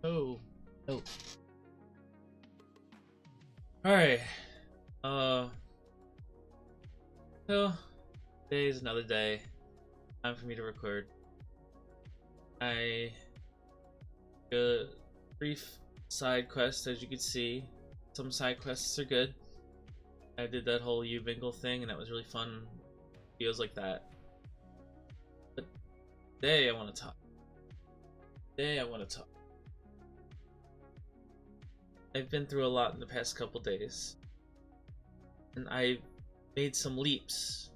Oh, oh. All right. Uh, so today is another day. Time for me to record. I a brief side quest, as you can see. Some side quests are good. I did that whole U-Bingle thing, and that was really fun. Videos like that. But today I want to talk. I've been through a lot in the past couple days, and I made some leaps.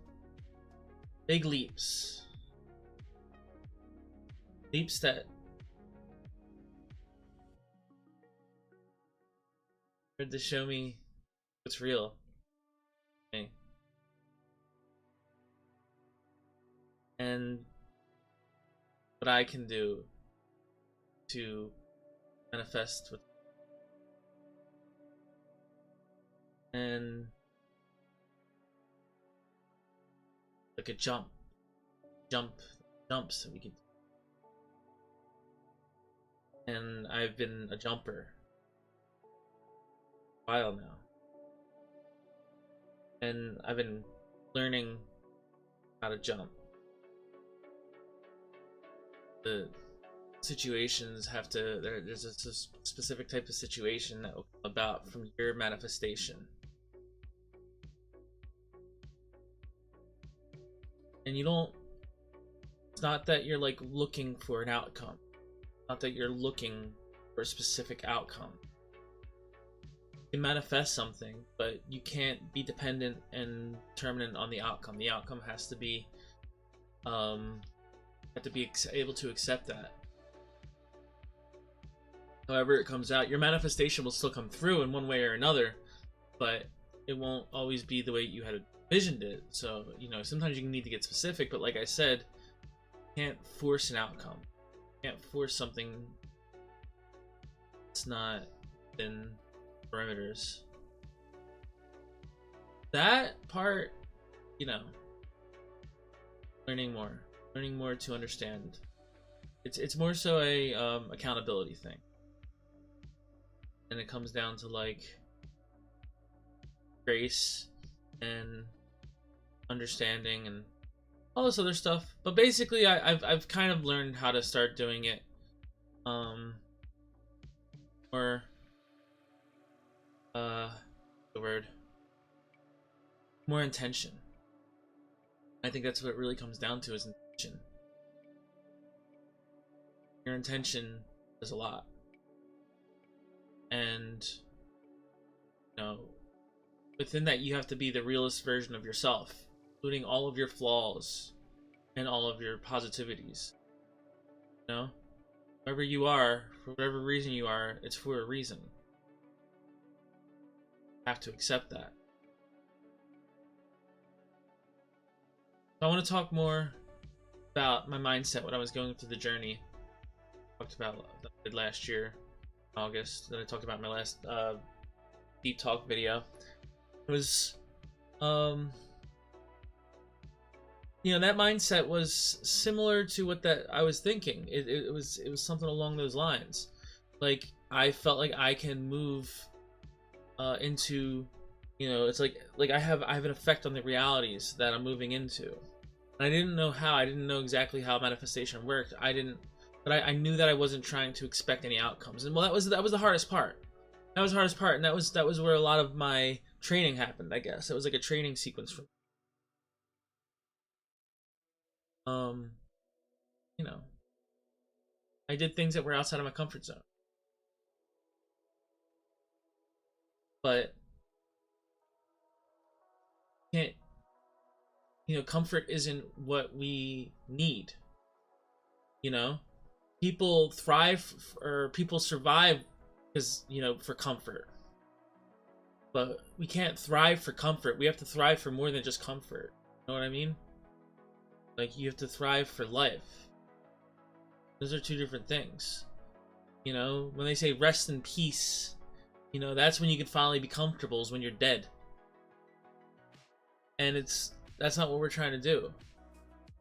Big leaps. Leaps that tried to show me what's real. Okay. And what I can do to manifest with, and like a jumps that we can. And I've been a jumper for a while now, and I've been learning how to jump. The situations have to there's a specific type of situation that will come about from your manifestation, and you don't, it's not that you're like looking for an outcome, not that you're looking for a specific outcome. You can manifest something, but you can't be dependent and determinant on the outcome. The outcome has to be able to accept that. However it comes out, your manifestation will still come through in one way or another, but it won't always be the way you had envisioned it. So, you know, sometimes you need to get specific, but like I said, you can't force an outcome. You can't force something that's not in parameters. That part, you know, learning more to understand. It's more so a accountability thing, and it comes down to like grace and understanding and all this other stuff. But basically, I've kind of learned how to start doing it more the word more intention. I think that's what it really comes down to, is intention. Your intention is a lot. And, you know, within that you have to be the realest version of yourself, including all of your flaws and all of your positivities. You know? Whoever you are, for whatever reason you are, it's for a reason. You have to accept that. So I want to talk more about my mindset when I was going through the journey. I talked about that I did last year, August, that I talked about in my last deep talk video. It was, you know, that mindset was similar to what that I was thinking. It was something along those lines. Like, I felt like I can move into, you know, it's like I have an effect on the realities that I'm moving into. And I didn't know how. I didn't know exactly how manifestation worked. But I knew that I wasn't trying to expect any outcomes. And well, that was the hardest part. That was the hardest part, and that was where a lot of my training happened, I guess. It was like a training sequence for me. You know, I did things that were outside of my comfort zone. But can't, you know, comfort isn't what we need. You know, people thrive or people survive because, you know, for comfort. But we can't thrive for comfort. We have to thrive for more than just comfort. You know what I mean? Like, you have to thrive for life. Those are two different things. You know, when they say rest in peace, you know, that's when you can finally be comfortable, is when you're dead. And that's not what we're trying to do.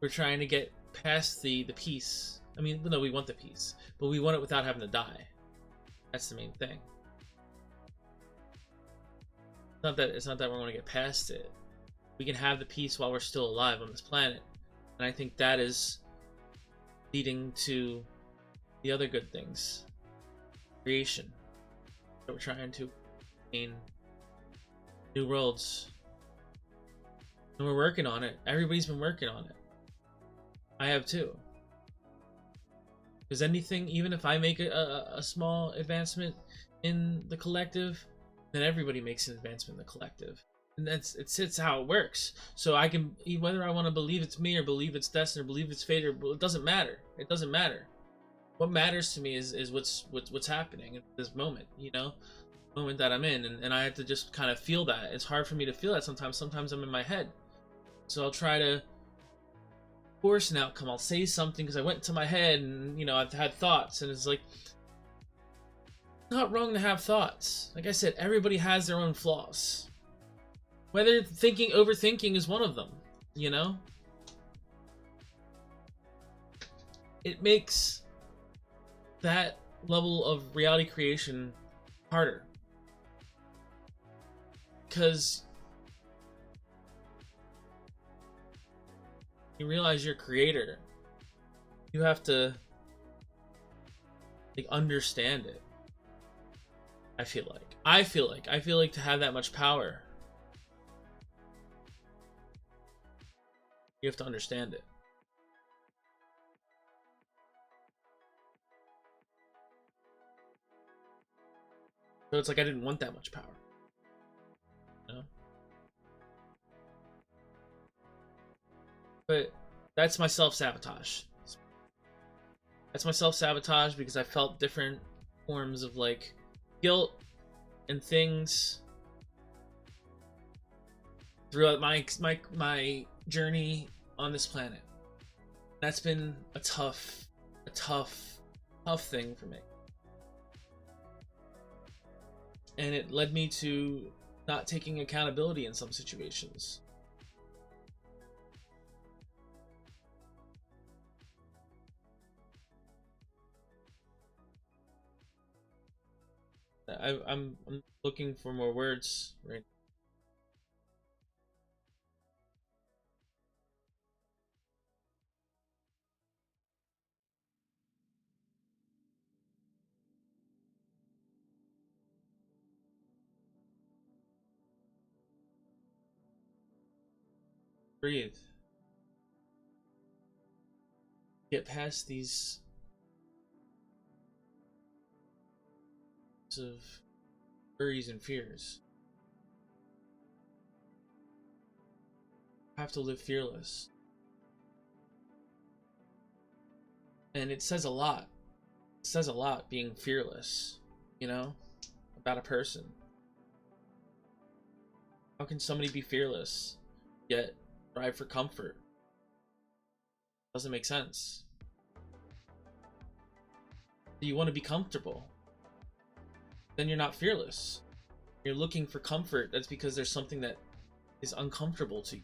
We're trying to get past the peace. I mean, no, we want the peace, but we want it without having to die. That's the main thing. It's not that we're going to get past it. We can have the peace while we're still alive on this planet. And I think that is leading to the other good things. Creation. That we're trying to gain new worlds. And we're working on it. Everybody's been working on it. I have too. Because anything, even if I make a small advancement in the collective, then everybody makes an advancement in the collective. And it's how it works. So I can, whether I want to believe it's me or believe it's destiny or believe it's fate, or it doesn't matter. It doesn't matter. What matters to me is what's happening at this moment, you know, moment that I'm in, and I have to just kind of feel that. It's hard for me to feel that sometimes. Sometimes I'm in my head, so I'll try to force an outcome. I'll say something because I went to my head, and you know, I've had thoughts, and it's like, not wrong to have thoughts. Like I said, everybody has their own flaws. Whether overthinking is one of them, you know? It makes that level of reality creation harder. Because you realize you're a creator. You have to like understand it. I feel like to have that much power, you have to understand it. So it's like I didn't want that much power. You know? But that's my self-sabotage. That's my self-sabotage because I felt different forms of like guilt and things throughout my journey on this planet. That's been a tough thing for me. And it led me to not taking accountability in some situations. I'm looking for more words right now. Breathe. Get past these of worries and fears. Have to live fearless. And it says a lot. It says a lot being fearless, you know, about a person. How can somebody be fearless yet strive for comfort? Doesn't make sense. Do you want to be comfortable? Then you're not fearless. You're looking for comfort. That's because there's something that is uncomfortable to you.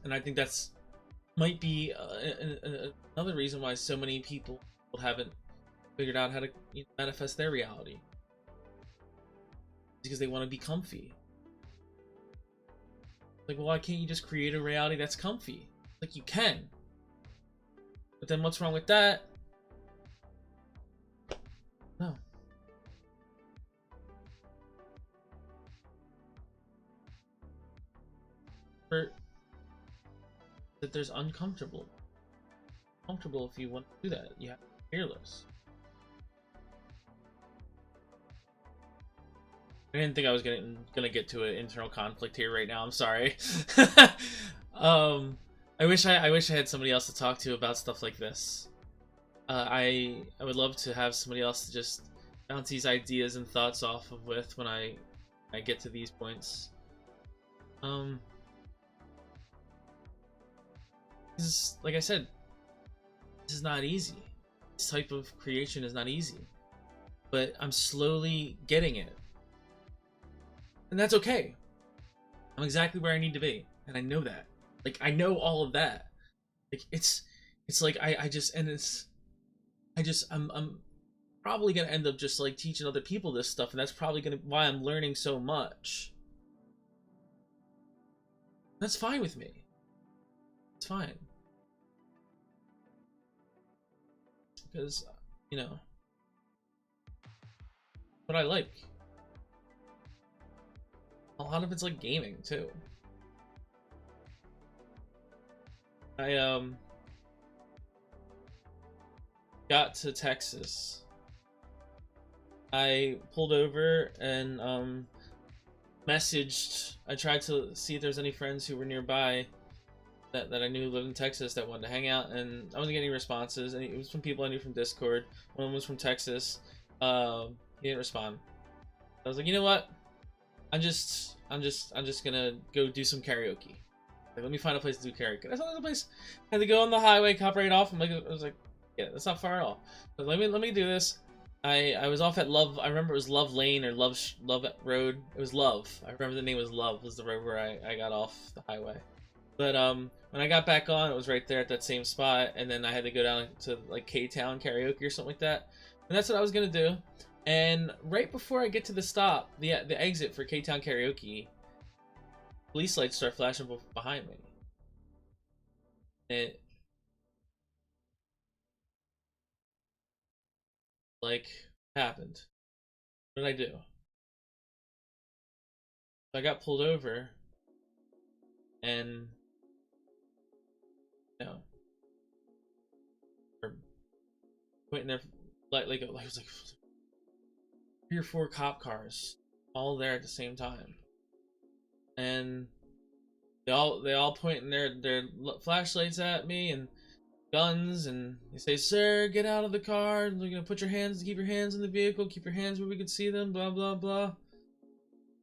And I think that's might be another reason why so many people haven't figured out how to manifest their reality. Because they want to be comfy. Like, well, why can't you just create a reality that's comfy? Like, you can. But then what's wrong with that? No. That there's uncomfortable. Comfortable if you want to do that. You have to be fearless. I didn't think I was gonna get to an internal conflict here right now. I'm sorry. I wish I had somebody else to talk to about stuff like this. I would love to have somebody else to just bounce these ideas and thoughts off of with when I get to these points. Like I said, this is not easy. This type of creation is not easy, but I'm slowly getting it. And that's okay. I'm exactly where I need to be. And I know that. Like, I know all of that. Like, it's like, I just, and it's I'm probably gonna end up just like teaching other people this stuff, and that's probably gonna why I'm learning so much. That's fine with me. It's fine. Because, you know, what I like. A lot of it's like gaming too. I got to Texas. I pulled over and messaged. I tried to see if there's any friends who were nearby that I knew lived in Texas that wanted to hang out, and I wasn't getting any responses. And it was from people I knew from Discord. One of them was from Texas. He didn't respond. I was like, you know what? I'm just gonna go do some karaoke. Like, let me find a place to do karaoke. I saw there's a place. I had to go on the highway, cop right off. I was like, yeah, that's not far at all. But let me do this. I was off at Love. I remember it was Love Lane or Love Road. It was Love. I remember the name was Love. Was the road where I got off the highway. But when I got back on, it was right there at that same spot, and then I had to go down to like K-Town karaoke or something like that. And that's what I was gonna do. And right before I get to the stop, the exit for K-Town karaoke, police lights start flashing behind me. It like happened. What did I do? I got pulled over, and you know, pointing there like it was like 3 or 4 cop cars all there at the same time, and they all pointing their flashlights at me and guns, and they say, "Sir, get out of the car. You're gonna keep your hands in the vehicle, keep your hands where we can see them." Blah blah blah.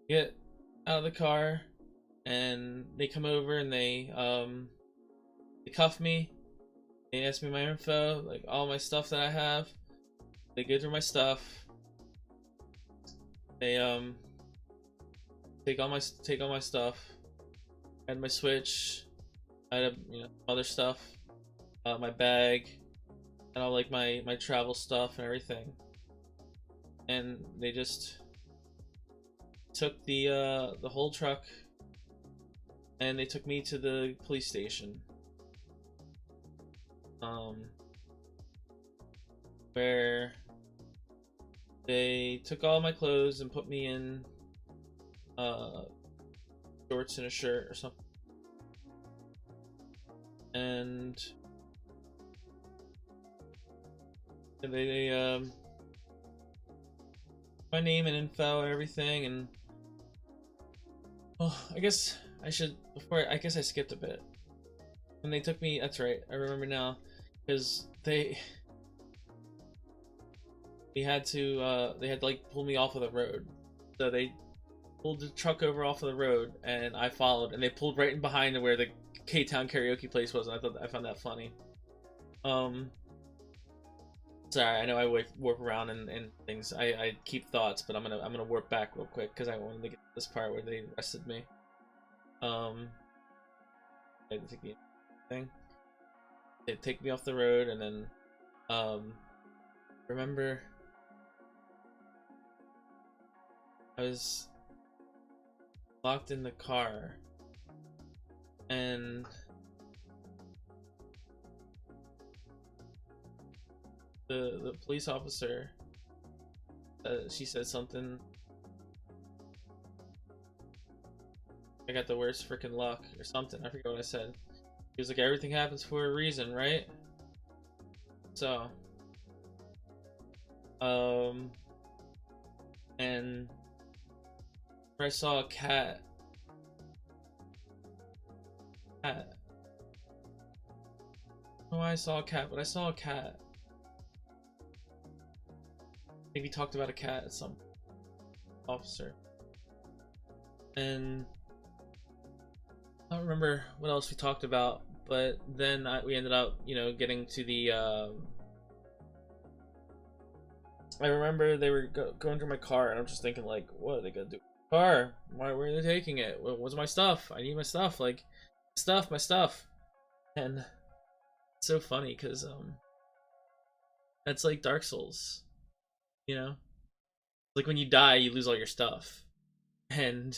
Get out of the car, and they come over and they cuff me. They ask me my info, like all my stuff that I have. They go through my stuff. They take all my stuff. I had my Switch. I had other stuff. My bag, and all like my travel stuff and everything. And they just took the whole truck, and they took me to the police station. Where they took all my clothes and put me in shorts and a shirt or something. And they my name and info and everything, and well, I guess I skipped a bit. When they took me, that's right, I remember now, because they had to like pull me off of the road. So they pulled the truck over off of the road, and I followed, and they pulled right in behind where the K-Town karaoke place was, and I found that funny. Sorry, I know I warp around and things. I keep thoughts, but I'm gonna warp back real quick because I wanted to get to this part where they arrested me. They take me off the road, and then remember I was locked in the car, and the police officer, she said something. I got the worst freaking luck or something. I forget what I said. He was like, everything happens for a reason, right? So, and I saw a cat. I don't know why I saw a cat, but I saw a cat. I think we talked about a cat at some officer. And I don't remember what else we talked about, but then we ended up, getting to the, I remember they were going through my car, and I'm just thinking, like, what are they gonna do with my car? Why were they taking it? What's my stuff? I need my stuff, like, my stuff. And it's so funny, because, That's like Dark Souls, you know? Like when you die, you lose all your stuff. And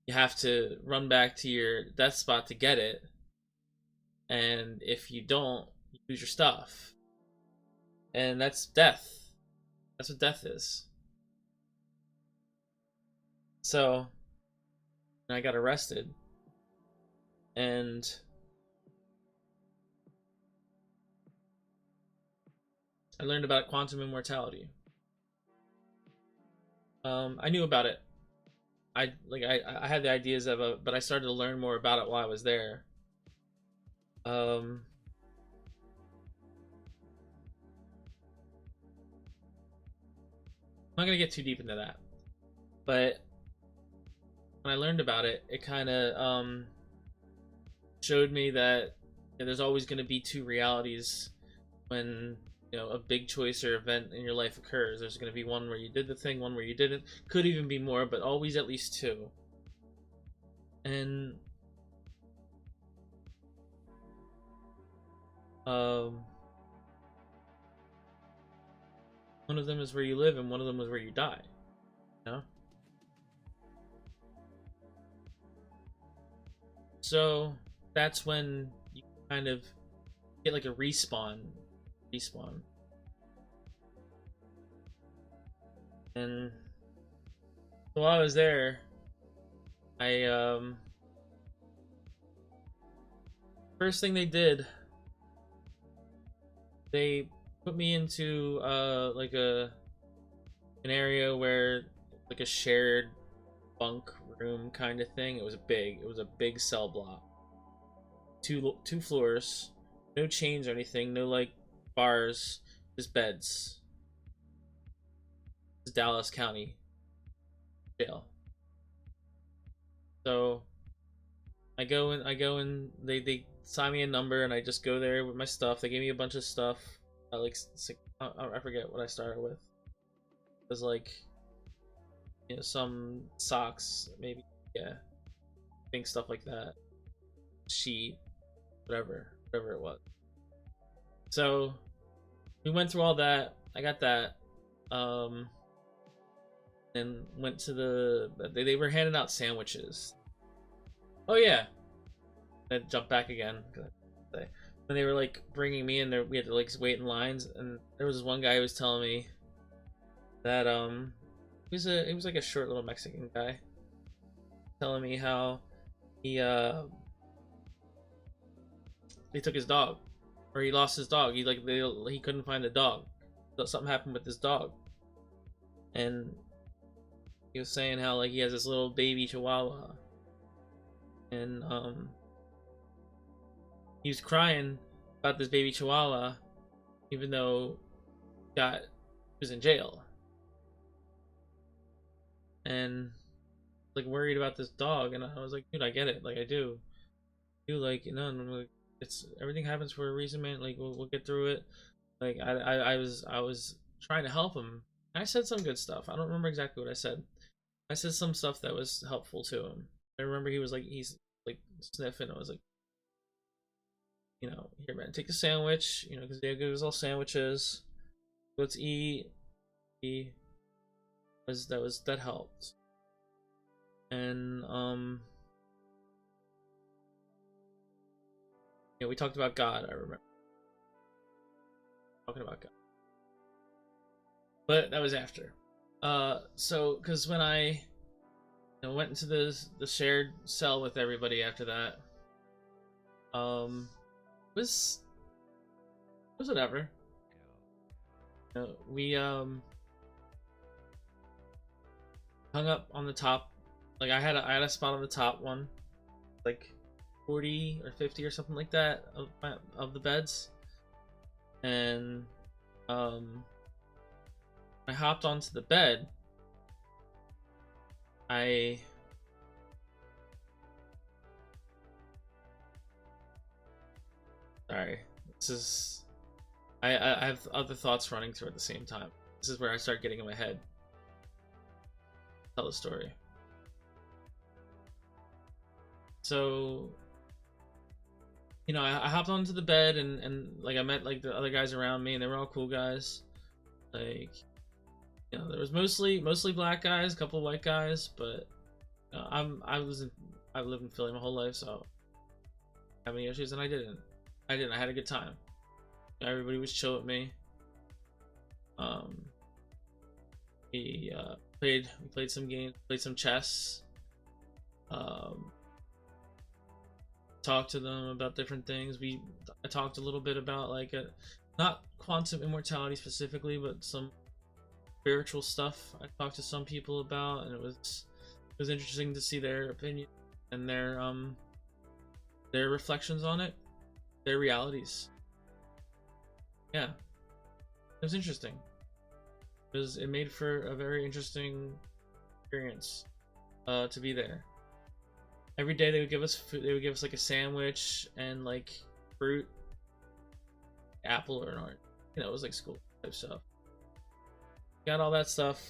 you have to run back to your death spot to get it. And if you don't, you lose your stuff. And that's death. That's what death is. So, I got arrested. And I learned about quantum immortality. I knew about it. I had the ideas of it, but I started to learn more about it while I was there. I'm not gonna get too deep into that, but when I learned about it, it kind of showed me that there's always going to be two realities when a big choice or event in your life occurs. There's going to be one where you did the thing, one where you didn't. Could even be more, but always at least two. And one of them is where you live, and one of them is where you die. You know? So that's when you kind of get like a respawn. And so while I was there, I first thing they did, they put me into like an area where like a shared bunk room kind of thing. It was a big cell block. Two floors, no chains or anything, no like bars, just beds. It's Dallas County jail. So I go in, they sign me a number, and I just go there with my stuff. They gave me a bunch of stuff. I forget what I started with. It was like some socks, maybe, yeah, I think stuff like that, sheet, whatever it was. So we went through all that. I got that, and went to they were handing out sandwiches. Oh yeah, I jumped back again. When they were like bringing me in there, we had to like wait in lines, and there was this one guy who was telling me that he was like a short little Mexican guy, telling me how he took his dog, or he lost his dog. He couldn't find the dog. So something happened with his dog, and he was saying how like he has this little baby Chihuahua, and he was crying about this baby Chihuahua, even though he was in jail, and like worried about this dog. And I was like, dude, I get it, like I do, like, and I'm like, it's everything happens for a reason, man. Like we'll get through it. Like I was trying to help him. I said some good stuff. I don't remember exactly what I said. I said some stuff that was helpful to him. I remember he's like sniffing. I was like, here, man, take a sandwich. Because they give us all sandwiches. Let's eat. That helped. And we talked about God. I remember talking about God, but that was after. So because when I went into the shared cell with everybody after that, it was whatever. We hung up on the top. Like I had a spot on the top one, like 40 or 50 or something like that of the beds, and I hopped onto the bed. Sorry, this is I have other thoughts running through at the same time. This is where I start getting in my head. Tell the story. So I hopped onto the bed, and like I met like the other guys around me, and they were all cool guys. Like, you know, there was mostly black guys, a couple white guys, but I've lived in Philly my whole life, so I have any issues, and I didn't. I had a good time. Everybody was chill with me. We played some games, played some chess. Talked to them about different things. I talked a little bit about like not quantum immortality specifically, but some spiritual stuff. I talked to some people about, and it was interesting to see their opinion and their reflections on it, their realities. Yeah, it was interesting. It made for a very interesting experience to be there. Every day they would give us food. They would give us like a sandwich and like fruit, apple or an orange. You know, it was like school type stuff. Got all that stuff.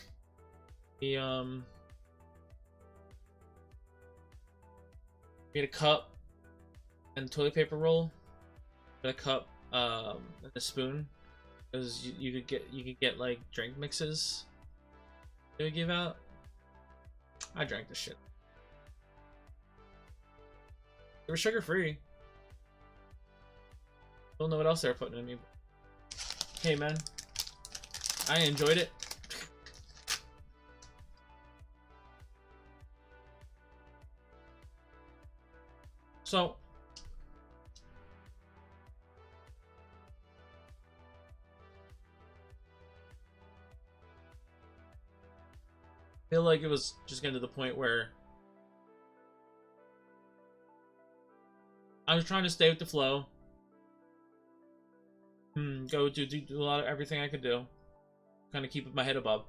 We had a cup and toilet paper roll. A cup and a spoon, because you could get like drink mixes they would give out. I drank the shit. They were sugar free. Don't know what else they were putting in me. Hey man, I enjoyed it. So I feel like it was just getting to the point where I was trying to stay with the flow. Go do a lot of everything I could do. Kind of keep my head above.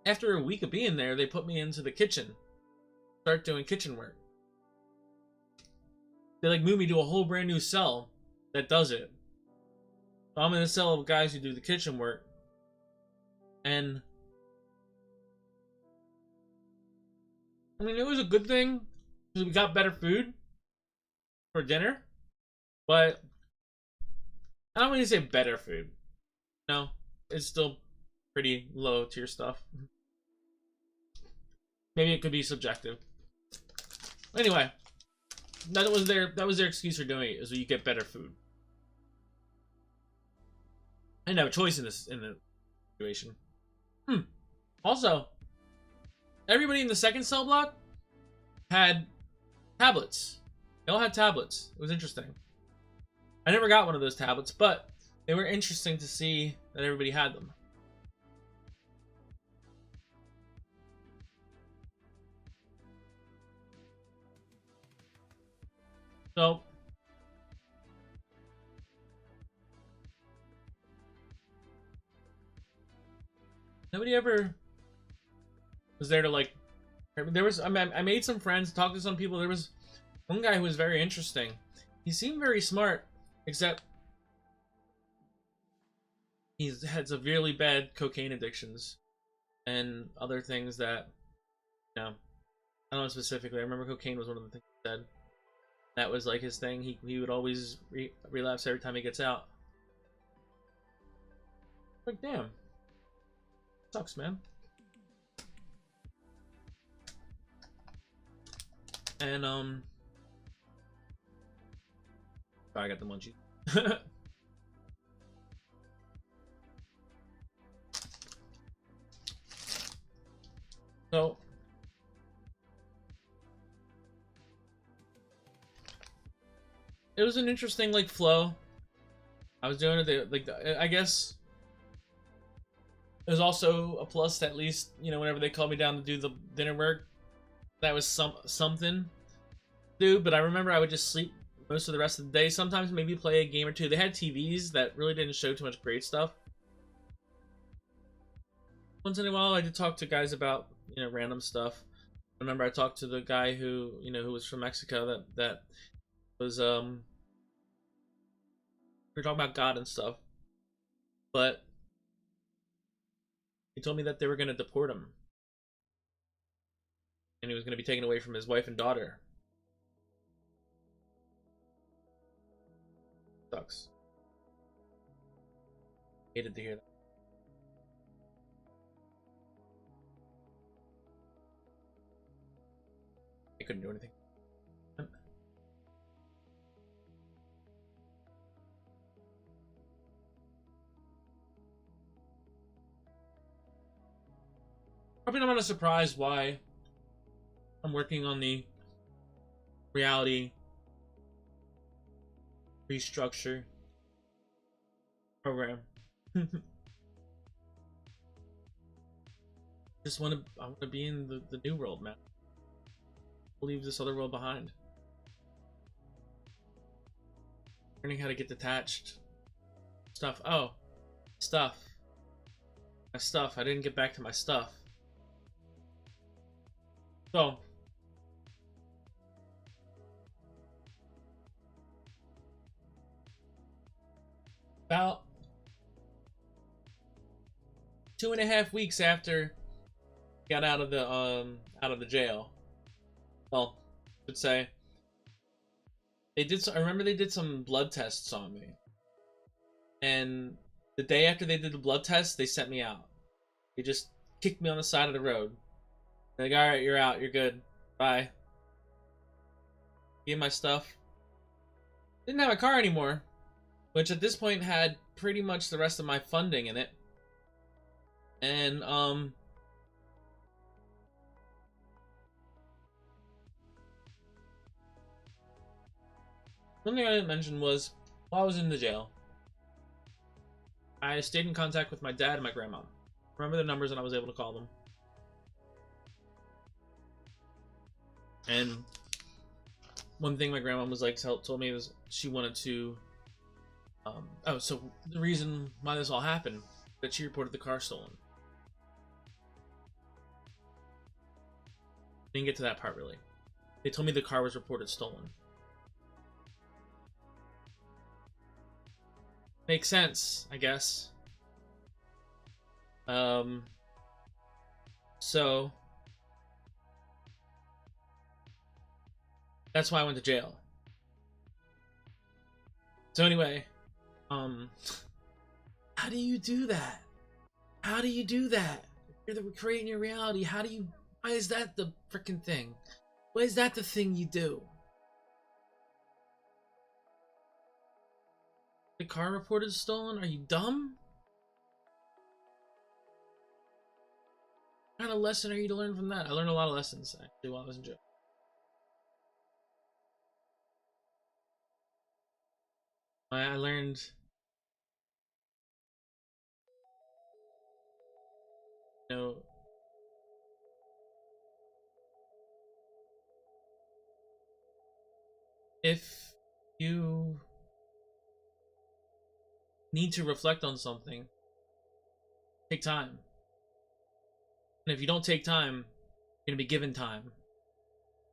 After a week of being there, they put me into the kitchen. Start doing kitchen work. They like moved me to a whole brand new cell that does it. So I'm in a cell of guys who do the kitchen work. And I mean, it was a good thing because we got better food for dinner, but I don't want to say better food. No, it's still pretty low tier stuff. Maybe it could be subjective. Anyway, that was their excuse for doing it, is you get better food. I didn't have a choice in the situation. Also, everybody in the second cell block had tablets. They all had tablets. It was interesting. I never got one of those tablets, but they were interesting to see that everybody had them. So nobody ever was there to like. There was. I mean, I made some friends, talked to some people. There was one guy who was very interesting. He seemed very smart, except he's had severely bad cocaine addictions and other things that, you know, I don't know specifically. I remember cocaine was one of the things he said. That was like his thing. He would always relapse every time he gets out. Like, damn. Sucks, man. And I got the munchies. So it was an interesting like flow. I was doing it like I guess it was also a plus that at least, you know, whenever they called me down to do the dinner work, that was something to do. But I remember I would just sleep most of the rest of the day. Sometimes maybe play a game or two. They had TVs that really didn't show too much great stuff. Once in a while, I did talk to guys about, you know, random stuff. I remember I talked to the guy who, you know, who was from Mexico that was we were talking about God and stuff, but he told me that they were going to deport him, and he was going to be taken away from his wife and daughter. sucks. Hated to hear that. I couldn't do anything. Probably not a surprise why I'm working on the reality restructure program. I want to be in the new world, man. Leave this other world behind. Learning how to get detached. Stuff. Oh, stuff. My stuff. I didn't get back to my stuff. So, about 2.5 weeks after I got out of the jail. Well, I should say I remember they did some blood tests on me, and the day after they did the blood test, they sent me out. They just kicked me on the side of the road. They're like, all right, you're out, you're good, bye. Gave my stuff. Didn't have a car anymore, which at this point had pretty much the rest of my funding in it. And one thing I didn't mention was, while I was in the jail, I stayed in contact with my dad and my grandma. Remember their numbers, and I was able to call them. And one thing my grandma was like told me was she wanted to. So the reason why this all happened, that she reported the car stolen. Didn't get to that part really. They told me the car was reported stolen. Makes sense, I guess. So that's why I went to jail. So anyway, how do you do that? How do you do that? You're creating your reality. Why is that the freaking thing? Why is that the thing you do? The car reported stolen? Are you dumb? What kind of lesson are you to learn from that? I learned a lot of lessons actually while I was in jail. I learned if you need to reflect on something, take time. And if you don't take time, you're going to be given time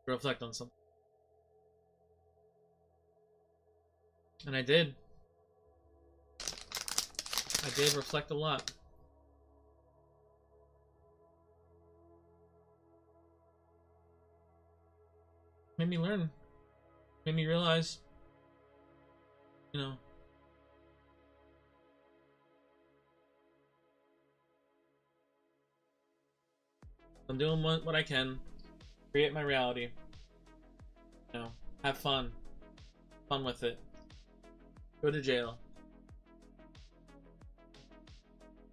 to reflect on something. And I did. I did reflect a lot. Made me learn. Made me realize, I'm doing what I can, create my reality, have fun with it, go to jail.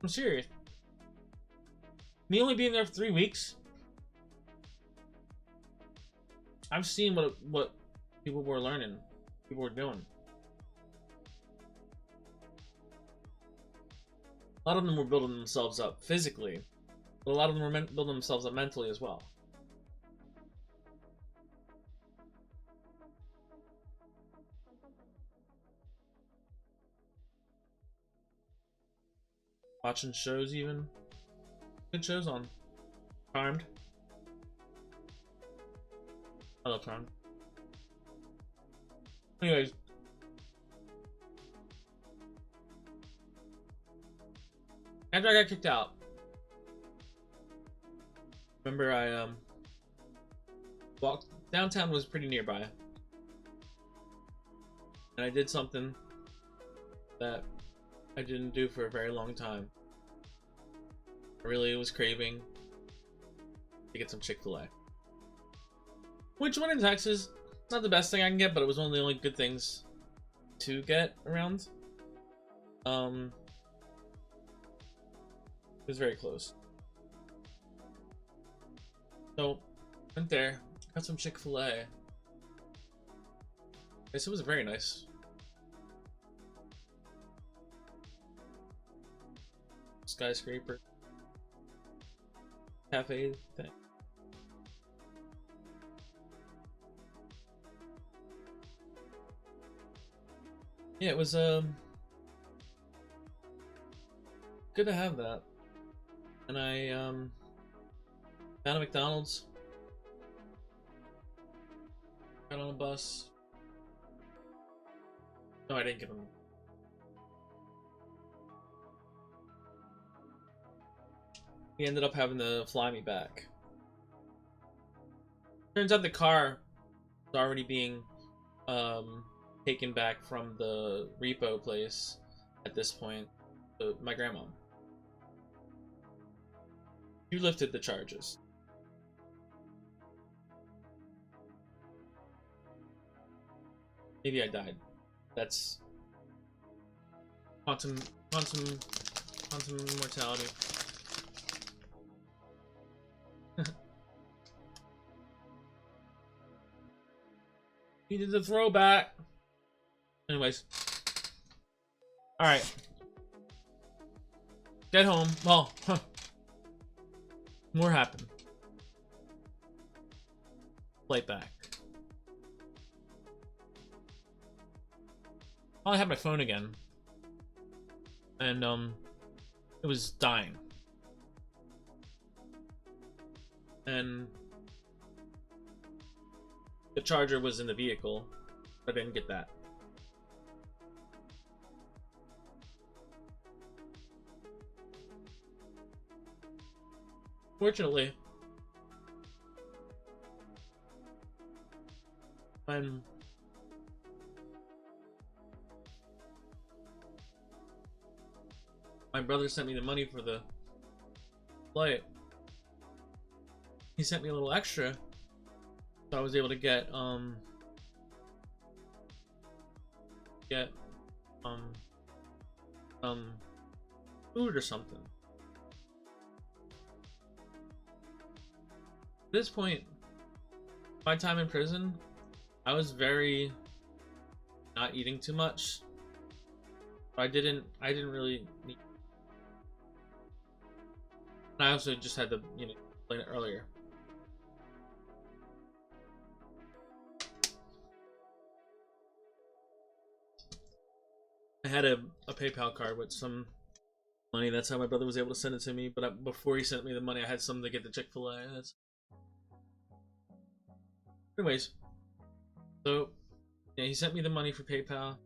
I'm serious. Me only being there for 3 weeks, I've seen what people were learning, people were doing. A lot of them were building themselves up physically, but a lot of them were building themselves up mentally as well. Watching shows even. Good shows on. Charmed. I love Charmed. Anyways. After I got kicked out, remember I walked downtown, was pretty nearby, and I did something that I didn't do for a very long time. I really was craving to get some Chick-fil-A. Which, when in Texas, it's not the best thing I can get, but it was one of the only good things to get around. It was very close. So, went there, got some Chick-fil-A. Yes, it was very nice. Skyscraper. Cafe thing. Yeah, it was good to have that. And I found a McDonald's. Got on a bus. No, I didn't get them. He ended up having to fly me back. Turns out the car was already being taken back from the repo place at this point. My grandma. You lifted the charges. Maybe I died. That's quantum mortality. He did the throwback. Anyways. Alright. Get home. Well, more happened. Flight back. I had my phone again. And, it was dying. And the charger was in the vehicle. I didn't get that. Fortunately, when my brother sent me the money for the flight, he sent me a little extra, so I was able to get food or something. At this point, my time in prison, I was very not eating too much. I didn't really need. And I also just had to, explain it earlier. I had a PayPal card with some money. That's how my brother was able to send it to me. But before he sent me the money, I had something to get the Chick-fil-A. Anyways, so yeah, he sent me the money for PayPal.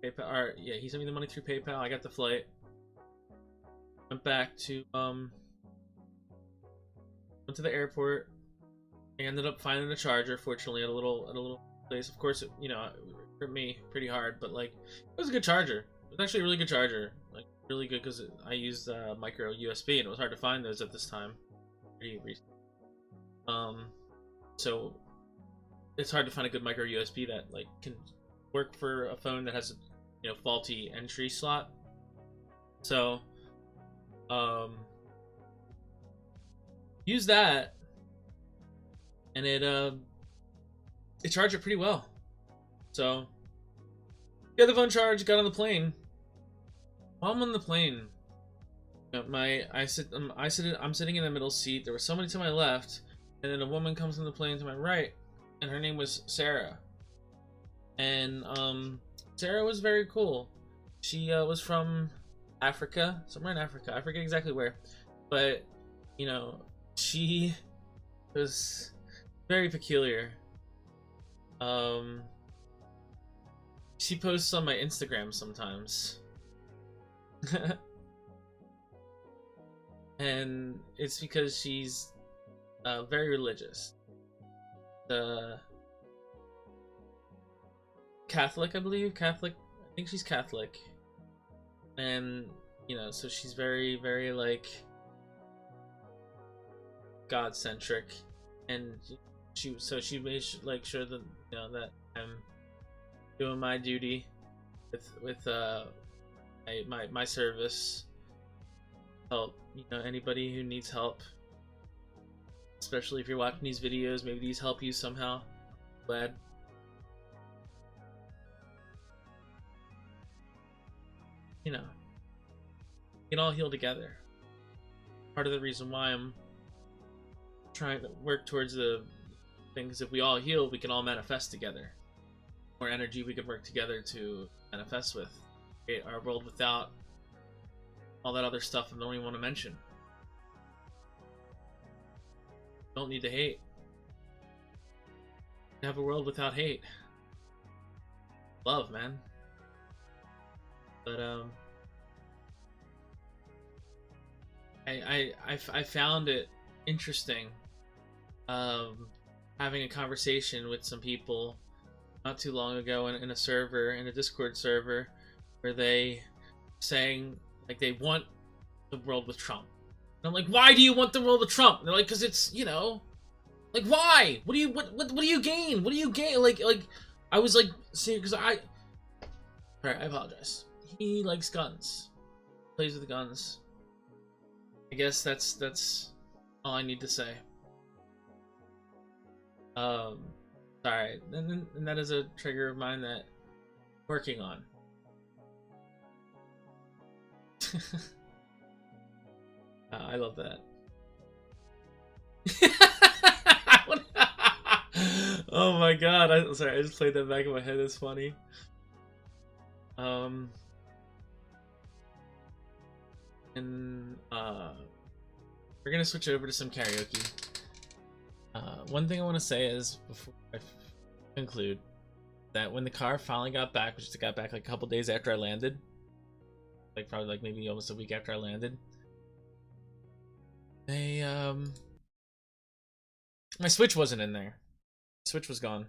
He sent me the money through PayPal. I got the flight. Went back to went to the airport. I ended up finding a charger, fortunately, at a little place. Of course, it hurt me pretty hard, but like it was a good charger. It was actually a really good charger, like really good, because I used micro USB, and it was hard to find those at this time. Pretty recent. So it's hard to find a good micro USB that like can work for a phone that has a faulty entry slot. So use that, and it charged it pretty well. So got the phone charged, got on the plane. While I'm on the plane, I'm sitting in the middle seat. There was somebody to my left, and then a woman comes on the plane to my right, and her name was Sarah. And Sarah was very cool. She was from Africa, somewhere in Africa. I forget exactly where, but she was very peculiar. She posts on my Instagram sometimes. And it's because she's very religious. Catholic, I believe. I think she's Catholic. and you know, so she's very, very like God-centric, and she made like sure that, you know, that I'm doing my duty with my service, help, you know, anybody who needs help, especially if you're watching these videos, maybe these help you somehow. Glad. You know, we can all heal together. Part of the reason why I'm trying to work towards the things, if we all heal, we can all manifest together. More energy we can work together to manifest with. Create our world without all that other stuff I don't even want to mention. Don't need to hate. Have a world without hate. Love, man. But I found it interesting having a conversation with some people not too long ago in a server, in a Discord server, where they saying like they want the world with Trump. And I'm like, why do you want the world with Trump? And they're like, because it's, you know, like, why? What do you gain? What do you gain? Like I was like, see, because alright, I apologize. He likes guns, plays with guns. I guess that's all I need to say. Sorry, and that is a trigger of mine that I'm working on. I love that. Oh my god! Sorry, I just played that back in my head. It's funny. And we're gonna switch over to some karaoke. One thing I want to say is, before I conclude, that when the car finally got back, which it got back like a couple days after I landed, like probably like maybe almost a week after I landed, they my Switch wasn't in there. The Switch was gone.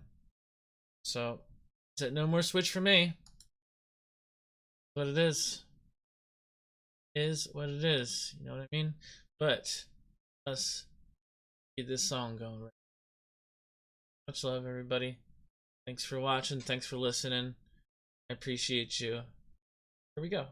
So I said, no more Switch for me. What it is what it is. You know what I mean? But let's get this song going. Much love, everybody. Thanks for watching. Thanks for listening. I appreciate you. Here we go.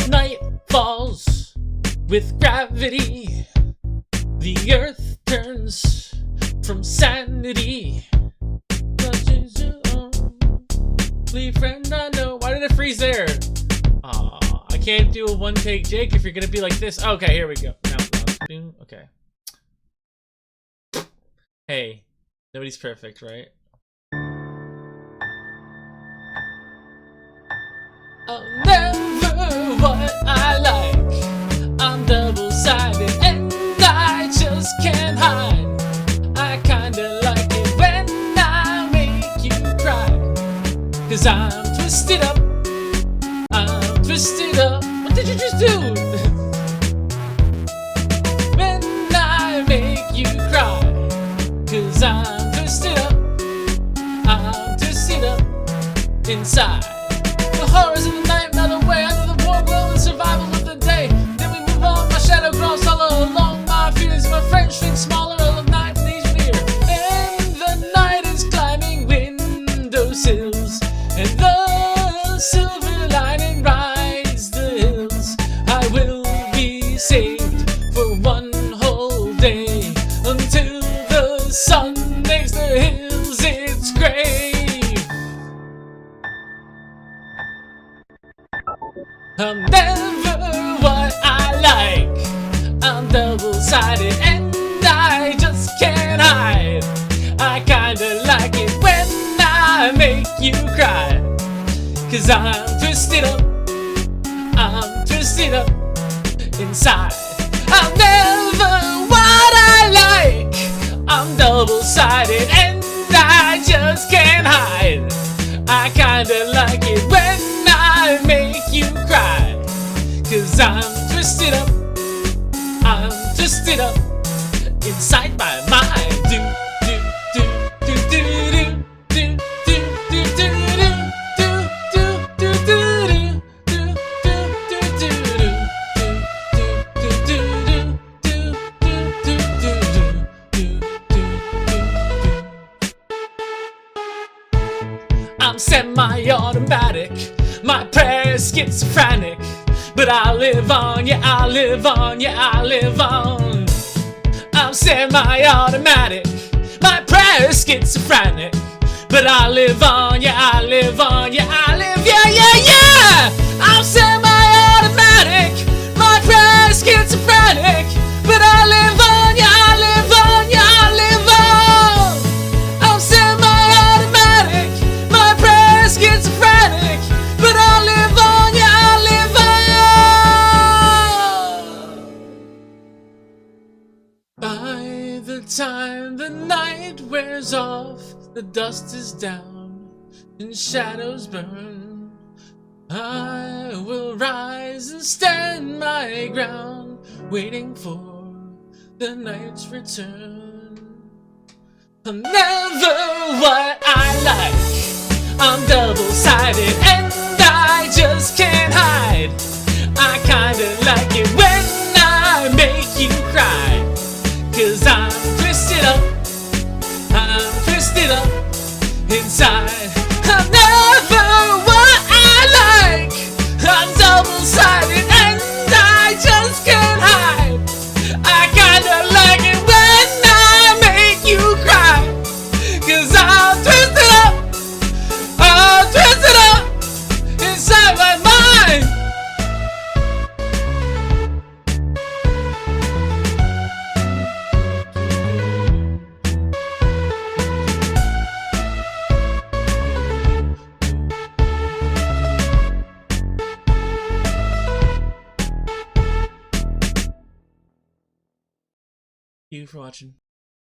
Night falls with gravity. The earth turns from sanity. Friend, I know. Why did it freeze there? Aw, I can't do a one take Jake if you're gonna be like this. Okay, here we go. Now, okay. Hey, nobody's perfect, right? I'll never what I like. I'm double-sided and I just can't hide. I kinda like it when I make you cry. 'Cause I'm twisted up. I'm twisted up. What did you just do? When I make you cry. 'Cause I'm twisted up. I'm twisted up inside. The horrors of the night melt away under the warm glow and survival of the day. Then we move on. My shadow grows taller along my fears. My friends shrink smaller. All of night needs fear. And the night is climbing windowsills. And the silver lining rides the hills. I will be saved for one whole day until the sun makes the hills its grave. I'm never what I like. I'm double-sided and I just can't hide. I kinda like it when I make you cry. 'Cause I'm twisted up. I'm twisted up inside. I'm never what I like. I'm double-sided and I just can't hide. I kinda like it when I make you cry. 'Cause 'cause I'm twisted up. I'm twisted up inside my mind. Do do do do do do do do do do I'm semi-automatic, my prayer's schizophrenic, but I live on, yeah, I live on, yeah, I live on. I'm semi-automatic, my prayer's schizophrenic, but I live on, yeah, I live on, yeah, I live, yeah, yeah, yeah. I'm semi-automatic, my prayer's schizophrenic, but I live on, yeah, I live on, yeah, I live on. I'm semi-automatic, my prayer's schizophrenic, but I live on, yeah, I live on. By the time the night wears off, the dust is down and shadows burn, I will rise and stand my ground, waiting for the night's return. I'm never what I like, I'm double-sided and I just can't hide. I kinda like it when I make you cry, 'cause I'm twisted up, I'm twisted up inside. I'm never what I like, I'm double-sided and I just can't hide. I kinda like it when I make you cry, 'cause I'm twisted up inside my mind. Thank you for watching.